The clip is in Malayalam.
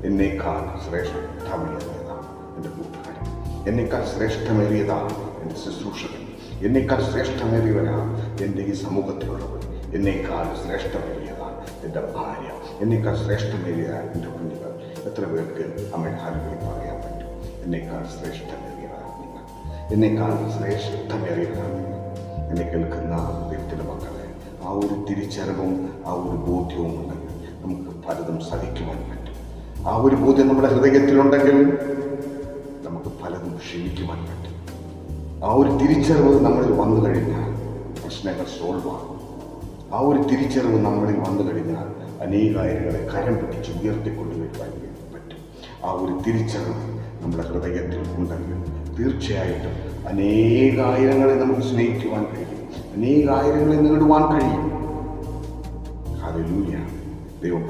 എന്നേക്കാൾ ശ്രേഷ്ഠമേറിയതാണ് എൻ്റെ കൂട്ടുകാരൻ, എന്നേക്കാൾ ശ്രേഷ്ഠമേറിയതാണ് എൻ്റെ ശുശ്രൂഷകൻ, എന്നേക്കാൾ ശ്രേഷ്ഠമേറിയവരാണ് എൻ്റെ ഈ സമൂഹത്തിലുള്ളവർ, എന്നേക്കാൾ ശ്രേഷ്ഠമേറിയതാണ് എൻ്റെ ഭാര്യ, എന്നേക്കാൾ ശ്രേഷ്ഠമേറിയതാണ് എൻ്റെ കുഞ്ഞുങ്ങൾ. എത്ര പേർക്ക് അമ്മ ഹാലൂയ പറയാൻ പറ്റും? എന്നേക്കാൾ ശ്രേഷ്ഠമേറിയവരാണ് നിങ്ങൾ, എന്നേക്കാൾ ശ്രേഷ്ഠമേറിയവരാണ് നിങ്ങൾ. എന്നെ കേൾക്കുന്ന വ്യക്തിയുടെ മക്കളെ, ആ ഒരു തിരിച്ചറിവും ആ ഒരു ബോധ്യവും ഉണ്ടെങ്കിൽ നമുക്ക് പലതും സഹിക്കുവാൻ പറ്റും. ആ ഒരു ബോധ്യം നമ്മുടെ ഹൃദയത്തിലുണ്ടെങ്കിൽ നമുക്ക് പലതും ക്ഷമിക്കുവാൻ പറ്റും. ആ ഒരു തിരിച്ചറിവ് നമ്മളിൽ വന്നു കഴിഞ്ഞാൽ പ്രശ്നങ്ങൾ സോൾവ് ആകും. ആ ഒരു തിരിച്ചറിവ് നമ്മളിൽ വന്നു കഴിഞ്ഞാൽ അനേകായിരങ്ങളെ കരം പിടിച്ച് ഉയർത്തിക്കൊണ്ടുവരുവാൻ പറ്റും. ആ ഒരു തിരിച്ചറിവ് നമ്മുടെ ഹൃദയത്തിൽ ഉണ്ടെങ്കിൽ തീർച്ചയായിട്ടും അനേകായിരങ്ങളെ നമുക്ക് സ്നേഹിക്കുവാൻ കഴിയും, അനേകായിരങ്ങളെ നേടുവാൻ കഴിയും. ഹല്ലേലൂയ. ദൈവം